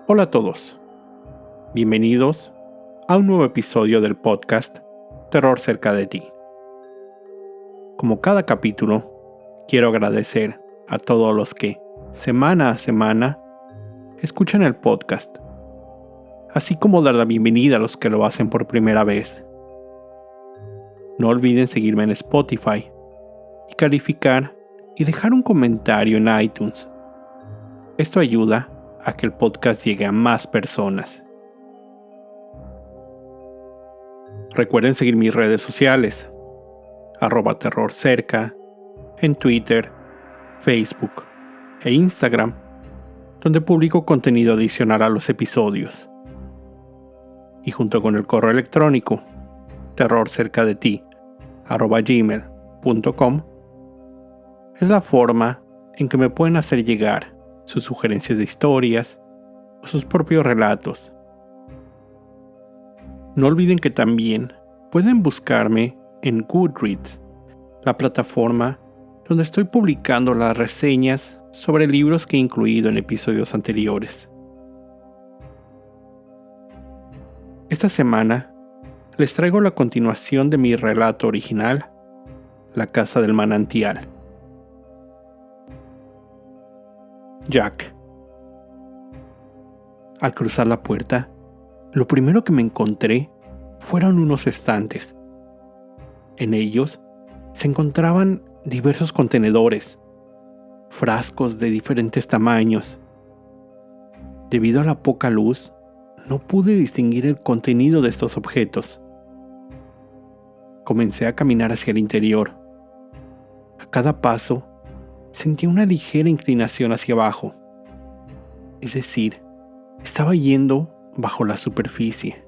Hola a todos, bienvenidos a un nuevo episodio del podcast Terror cerca de ti. Como cada capítulo, quiero agradecer a todos los que, semana a semana, escuchan el podcast, así como dar la bienvenida a los que lo hacen por primera vez. No olviden seguirme en Spotify y calificar y dejar un comentario en iTunes. Esto ayuda a que el podcast llegue a más personas. Recuerden seguir mis redes sociales, @terrorcerca, en Twitter, Facebook e Instagram, donde publico contenido adicional a los episodios. Y junto con el correo electrónico, terrorcercadeti@gmail.com, es la forma en que me pueden hacer llegar sus sugerencias de historias o sus propios relatos. No olviden que también pueden buscarme en Goodreads, la plataforma donde estoy publicando las reseñas sobre libros que he incluido en episodios anteriores. Esta semana les traigo la continuación de mi relato original, La Casa del Manantial. Jack. Al cruzar la puerta, lo primero que me encontré fueron unos estantes. En ellos se encontraban diversos contenedores, frascos de diferentes tamaños. Debido a la poca luz, no pude distinguir el contenido de estos objetos. Comencé a caminar hacia el interior. A cada paso, sentí una ligera inclinación hacia abajo. Es decir, estaba yendo bajo la superficie.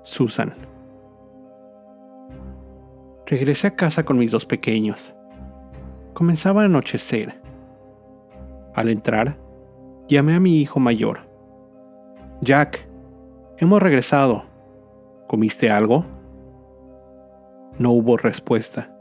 Susan. Regresé a casa con mis dos pequeños. Comenzaba a anochecer. Al entrar, llamé a mi hijo mayor. Jack, hemos regresado. ¿Comiste algo? No hubo respuesta.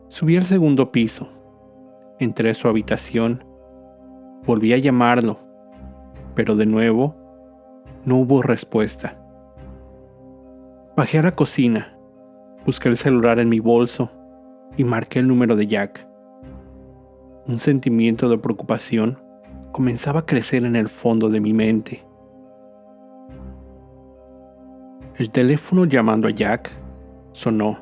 Subí al segundo piso. Entré a su habitación. Volví a llamarlo, pero de nuevo no hubo respuesta. Bajé a la cocina, busqué el celular en mi bolso y marqué el número de Jack. Un sentimiento de preocupación comenzaba a crecer en el fondo de mi mente. El teléfono llamando a Jack sonó.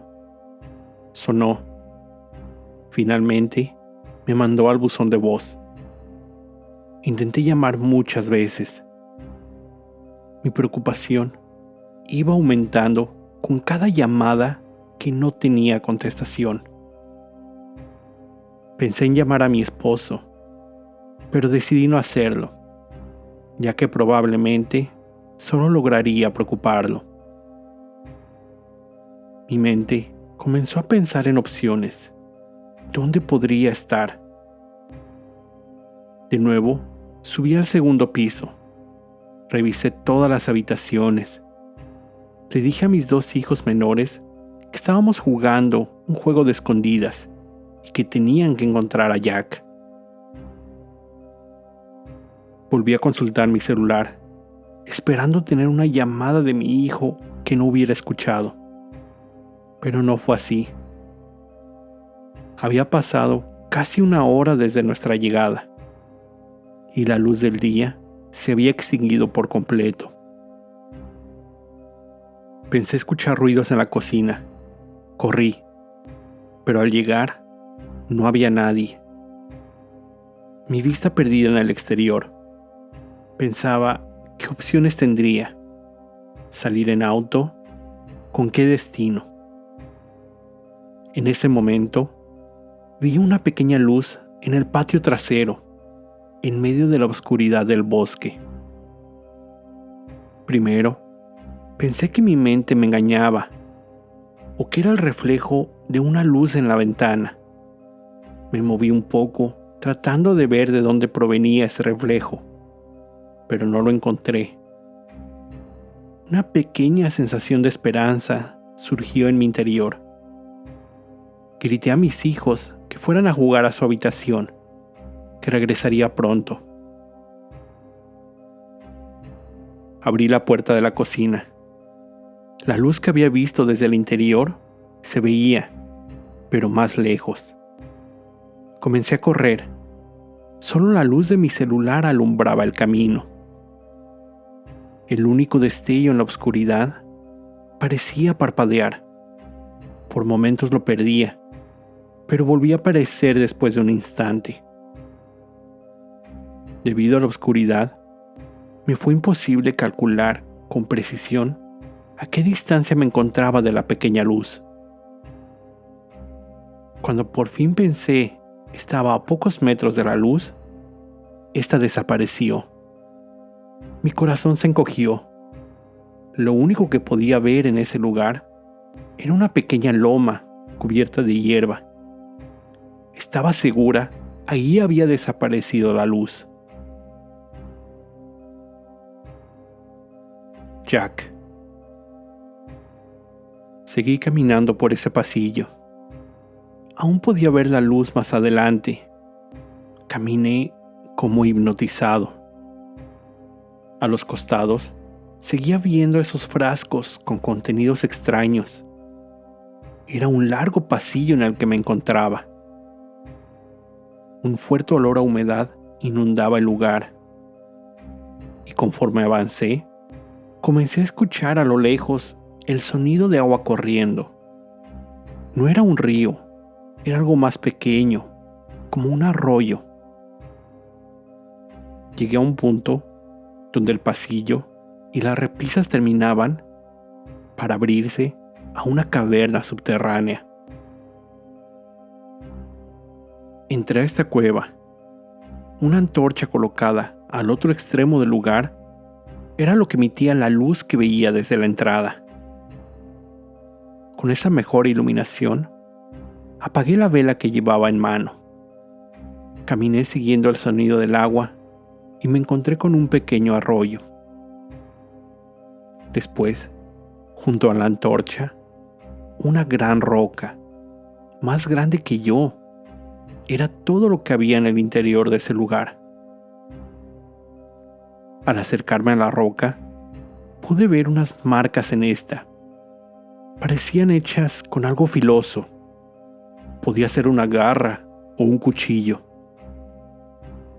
Finalmente me mandó al buzón de voz. Intenté llamar muchas veces. Mi preocupación iba aumentando con cada llamada que no tenía contestación. Pensé en llamar a mi esposo, pero decidí no hacerlo, ya que probablemente solo lograría preocuparlo. Mi mente comenzó a pensar en opciones. ¿Dónde podría estar? De nuevo, subí al segundo piso. Revisé todas las habitaciones. Le dije a mis dos hijos menores que estábamos jugando un juego de escondidas y que tenían que encontrar a Jack. Volví a consultar mi celular, esperando tener una llamada de mi hijo que no hubiera escuchado. Pero no fue así. Había pasado casi una hora desde nuestra llegada, y la luz del día se había extinguido por completo. Pensé escuchar ruidos en la cocina. Corrí, pero al llegar no había nadie. Mi vista perdida en el exterior. Pensaba, ¿qué opciones tendría? ¿Salir en auto? ¿Con qué destino? En ese momento, vi una pequeña luz en el patio trasero, en medio de la oscuridad del bosque. Primero, pensé que mi mente me engañaba, o que era el reflejo de una luz en la ventana. Me moví un poco, tratando de ver de dónde provenía ese reflejo, pero no lo encontré. Una pequeña sensación de esperanza surgió en mi interior. Grité a mis hijos que fueran a jugar a su habitación, que regresaría pronto. Abrí la puerta de la cocina. La luz que había visto desde el interior se veía, pero más lejos. Comencé a correr. Solo la luz de mi celular alumbraba el camino. El único destello en la oscuridad parecía parpadear. Por momentos lo perdía, pero volvía a aparecer después de un instante. Debido a la oscuridad, me fue imposible calcular con precisión a qué distancia me encontraba de la pequeña luz. Cuando por fin pensé estaba a pocos metros de la luz, esta desapareció. Mi corazón se encogió. Lo único que podía ver en ese lugar era una pequeña loma cubierta de hierba. Estaba segura, ahí había desaparecido la luz. Jack. Seguí caminando por ese pasillo. Aún podía ver la luz más adelante. Caminé como hipnotizado. A los costados, seguía viendo esos frascos con contenidos extraños. Era un largo pasillo en el que me encontraba. Un fuerte olor a humedad inundaba el lugar. Y conforme avancé, comencé a escuchar a lo lejos el sonido de agua corriendo. No era un río, era algo más pequeño, como un arroyo. Llegué a un punto donde el pasillo y las repisas terminaban para abrirse a una caverna subterránea. Entré a esta cueva. Una antorcha colocada al otro extremo del lugar era lo que emitía la luz que veía desde la entrada. Con esa mejor iluminación, apagué la vela que llevaba en mano. Caminé siguiendo el sonido del agua y me encontré con un pequeño arroyo. Después, junto a la antorcha, una gran roca, más grande que yo. Era todo lo que había en el interior de ese lugar. Al acercarme a la roca, pude ver unas marcas en esta. Parecían hechas con algo filoso. Podía ser una garra o un cuchillo.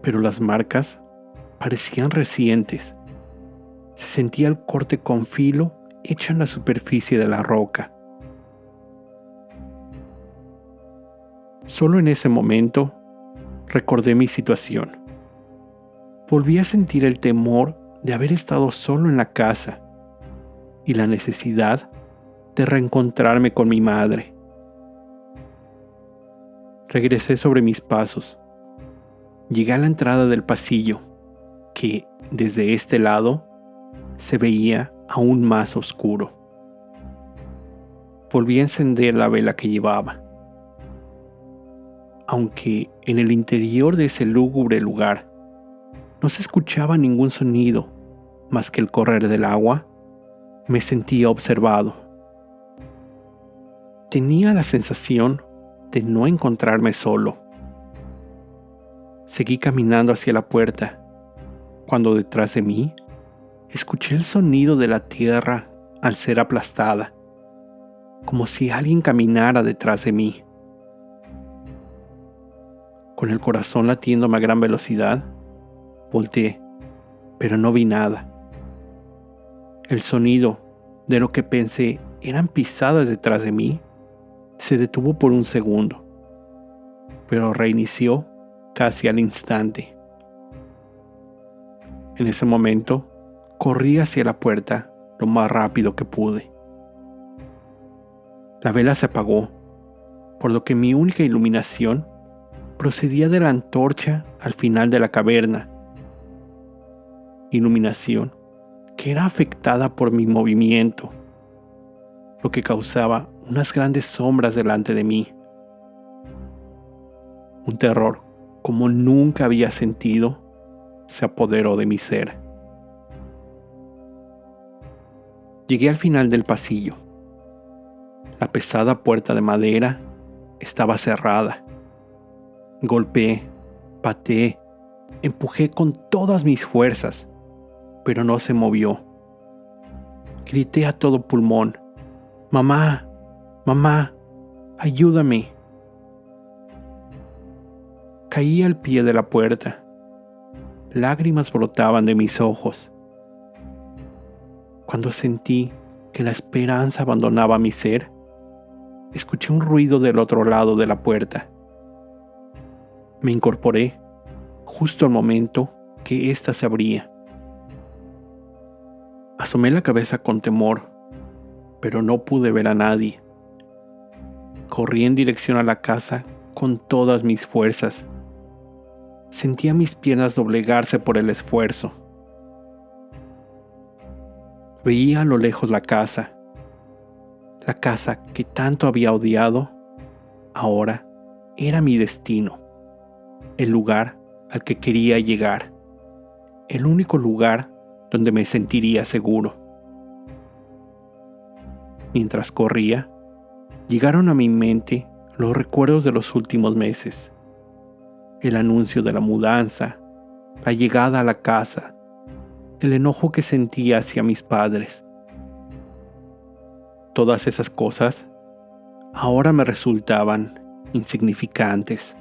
Pero las marcas parecían recientes. Se sentía el corte con filo hecho en la superficie de la roca. Solo en ese momento recordé mi situación. Volví a sentir el temor de haber estado solo en la casa y la necesidad de reencontrarme con mi madre. Regresé sobre mis pasos. Llegué a la entrada del pasillo, que, desde este lado, se veía aún más oscuro. Volví a encender la vela que llevaba. Aunque en el interior de ese lúgubre lugar no se escuchaba ningún sonido más que el correr del agua, me sentía observado. Tenía la sensación de no encontrarme solo. Seguí caminando hacia la puerta, cuando detrás de mí escuché el sonido de la tierra al ser aplastada, como si alguien caminara detrás de mí. Con el corazón latiéndome a gran velocidad, volteé, pero no vi nada. El sonido de lo que pensé eran pisadas detrás de mí se detuvo por un segundo, pero reinició casi al instante. En ese momento, corrí hacia la puerta lo más rápido que pude. La vela se apagó, por lo que mi única iluminación procedía de la antorcha al final de la caverna. Iluminación que era afectada por mi movimiento, lo que causaba unas grandes sombras delante de mí. Un terror como nunca había sentido se apoderó de mi ser. Llegué al final del pasillo. La pesada puerta de madera estaba cerrada. Golpeé, Pateé, empujé con todas mis fuerzas, pero no se movió. Grité a todo pulmón: «Mamá, mamá, ayúdame». Caí al pie de la puerta. Lágrimas brotaban de mis ojos. Cuando sentí que la esperanza abandonaba mi ser, escuché un ruido del otro lado de la puerta. Me incorporé justo al momento que ésta se abría. Asomé la cabeza con temor, pero no pude ver a nadie. Corrí en dirección a la casa con todas mis fuerzas. Sentía mis piernas doblegarse por el esfuerzo. Veía a lo lejos la casa que tanto había odiado, ahora era mi destino, el lugar al que quería llegar, el único lugar donde me sentiría seguro. Mientras corría, llegaron a mi mente los recuerdos de los últimos meses, el anuncio de la mudanza, la llegada a la casa, el enojo que sentía hacia mis padres. Todas esas cosas ahora me resultaban insignificantes.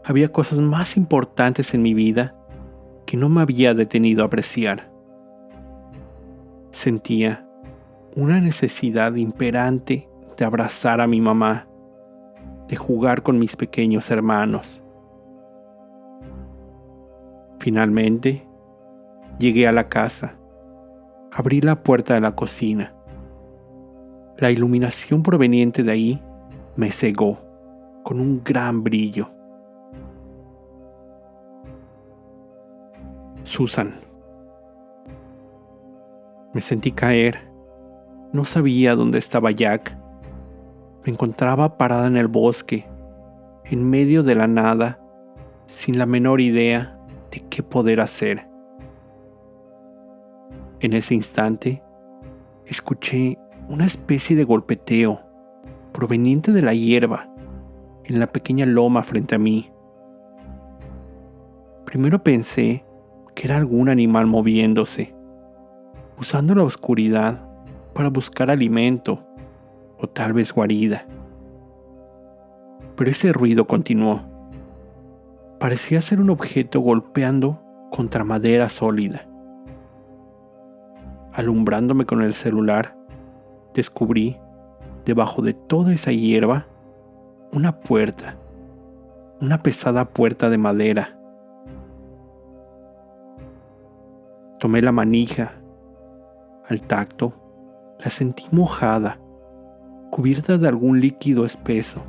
Había cosas más importantes en mi vida que no me había detenido a apreciar. Sentía una necesidad imperante de abrazar a mi mamá, de jugar con mis pequeños hermanos. Finalmente, llegué a la casa. Abrí la puerta de la cocina. La iluminación proveniente de ahí me cegó con un gran brillo. Susan. Me sentí caer. No sabía dónde estaba Jack. Me encontraba parada en el bosque, en medio de la nada, sin la menor idea de qué poder hacer. En ese instante, escuché una especie de golpeteo proveniente de la hierba en la pequeña loma frente a mí. Primero pensé que era algún animal moviéndose, usando la oscuridad para buscar alimento o tal vez guarida. Pero ese ruido continuó. Parecía ser un objeto golpeando contra madera sólida. Alumbrándome con el celular, descubrí, debajo de toda esa hierba, una puerta, una pesada puerta de madera. Tomé la manija. Al tacto, la sentí mojada, cubierta de algún líquido espeso,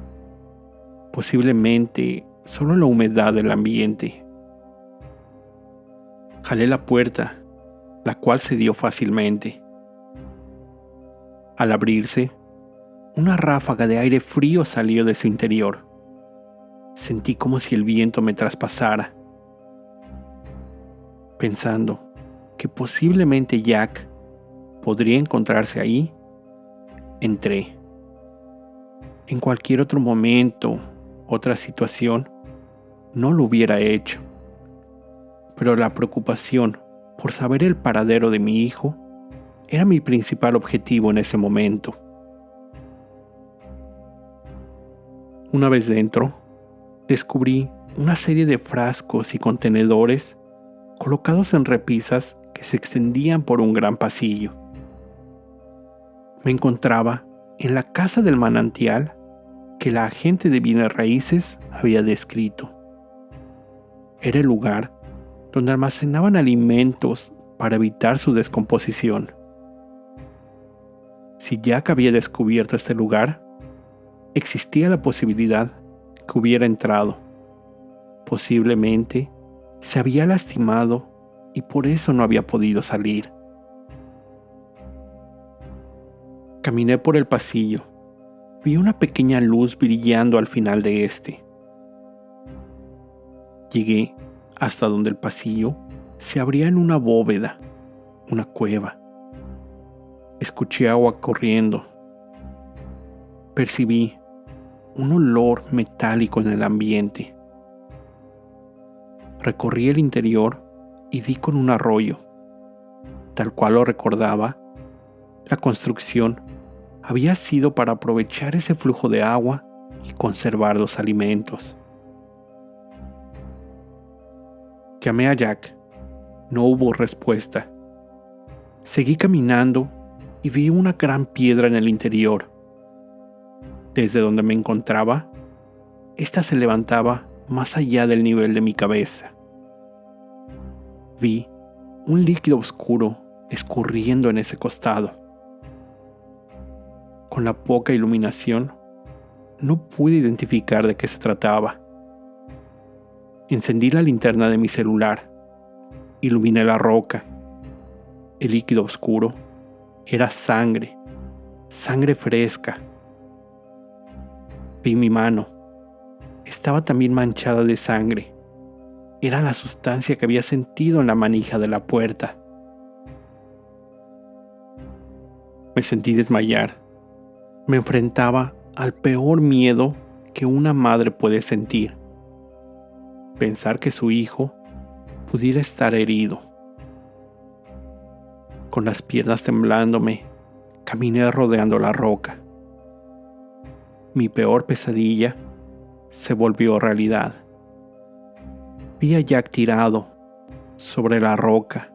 posiblemente solo la humedad del ambiente. Jalé la puerta, la cual cedió fácilmente. Al abrirse, una ráfaga de aire frío salió de su interior. Sentí como si el viento me traspasara. Pensando que posiblemente Jack podría encontrarse ahí, entré. En cualquier otro momento, otra situación, no lo hubiera hecho. Pero la preocupación por saber el paradero de mi hijo era mi principal objetivo en ese momento. Una vez dentro, descubrí una serie de frascos y contenedores colocados en repisas que se extendían por un gran pasillo. Me encontraba en la casa del manantial que la agente de bienes raíces había descrito. Era el lugar donde almacenaban alimentos para evitar su descomposición. Si Jack había descubierto este lugar, existía la posibilidad que hubiera entrado. Posiblemente se había lastimado y por eso no había podido salir. Caminé por el pasillo. Vi una pequeña luz brillando al final de este. Llegué hasta donde el pasillo se abría en una bóveda, una cueva. Escuché agua corriendo. Percibí un olor metálico en el ambiente. recorrí el interior y di con un arroyo. Tal cual lo recordaba, la construcción había sido para aprovechar ese flujo de agua y conservar los alimentos. Llamé a Jack. No hubo respuesta. Seguí caminando y vi una gran piedra en el interior. Desde donde me encontraba, esta se levantaba más allá del nivel de mi cabeza. Vi un líquido oscuro escurriendo en ese costado. Con la poca iluminación, no pude identificar de qué se trataba. Encendí la linterna de mi celular. Iluminé la roca. El líquido oscuro era sangre, sangre fresca. Vi mi mano. Estaba también manchada de sangre. Era la sustancia que había sentido en la manija de la puerta. Me sentí desmayar. Me enfrentaba al peor miedo que una madre puede sentir. Pensar que su hijo pudiera estar herido. Con las piernas temblándome, caminé rodeando la roca. Mi peor pesadilla se volvió realidad. Vi a Jack tirado sobre la roca.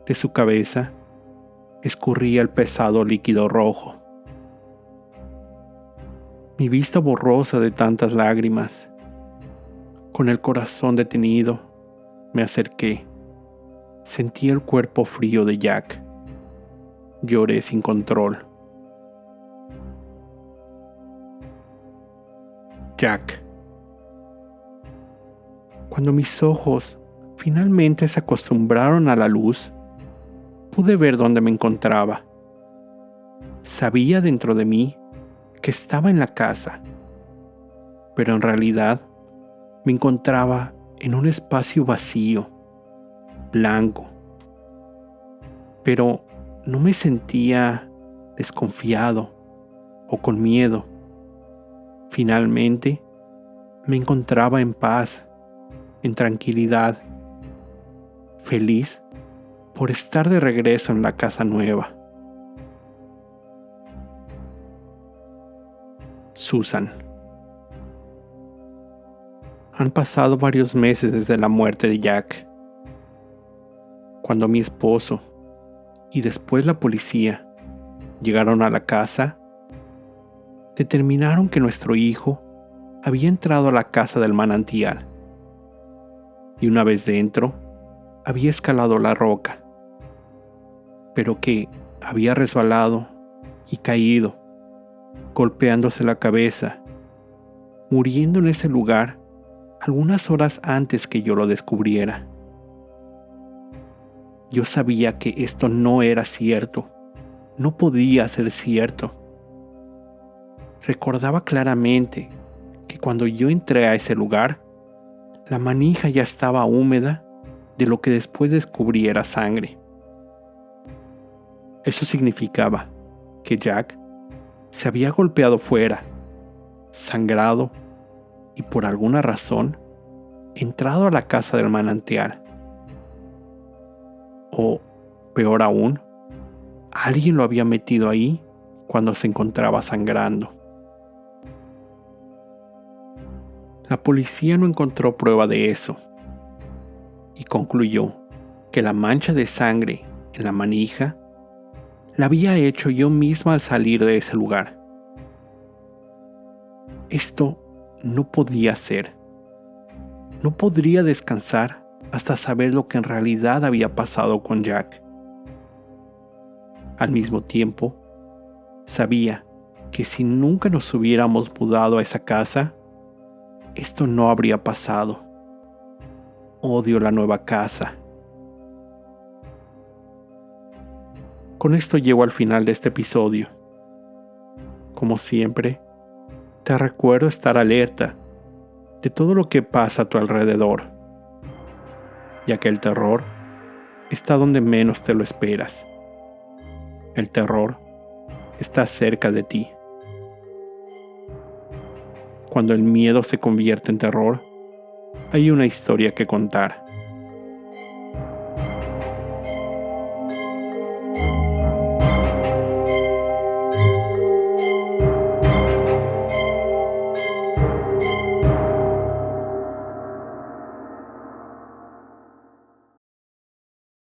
De su cabeza escurría el pesado líquido rojo. Mi vista borrosa de tantas lágrimas. Con el corazón detenido, me acerqué. Sentí el cuerpo frío de Jack. Lloré sin control. Jack. Cuando mis ojos finalmente se acostumbraron a la luz, pude ver dónde me encontraba. Sabía dentro de mí que estaba en la casa, pero en realidad me encontraba en un espacio vacío, blanco. Pero no me sentía desconfiado o con miedo. Finalmente, me encontraba en paz, en tranquilidad, feliz por estar de regreso en la casa nueva. Susan. Han pasado varios meses desde la muerte de Jack. Cuando mi esposo y después la policía llegaron a la casa, determinaron que nuestro hijo había entrado a la casa del manantial y una vez dentro había escalado la roca, pero que había resbalado y caído, golpeándose la cabeza, muriendo en ese lugar algunas horas antes que yo lo descubriera. Yo sabía que esto no era cierto, no podía ser cierto. Recordaba claramente que cuando yo entré a ese lugar, la manija ya estaba húmeda de lo que después descubrí era sangre. Eso significaba que Jack se había golpeado fuera, sangrado y por alguna razón entrado a la casa del manantial. O, peor aún, alguien lo había metido ahí cuando se encontraba sangrando. La policía no encontró prueba de eso y concluyó que la mancha de sangre en la manija la había hecho yo misma al salir de ese lugar. Esto no podía ser. No podría descansar hasta saber lo que en realidad había pasado con Jack. Al mismo tiempo, sabía que si nunca nos hubiéramos mudado a esa casa, esto no habría pasado. Odio la nueva casa. Con esto llego al final de este episodio. Como siempre, te recuerdo estar alerta de todo lo que pasa a tu alrededor, ya que el terror está donde menos te lo esperas. El terror está cerca de ti. Cuando el miedo se convierte en terror, hay una historia que contar.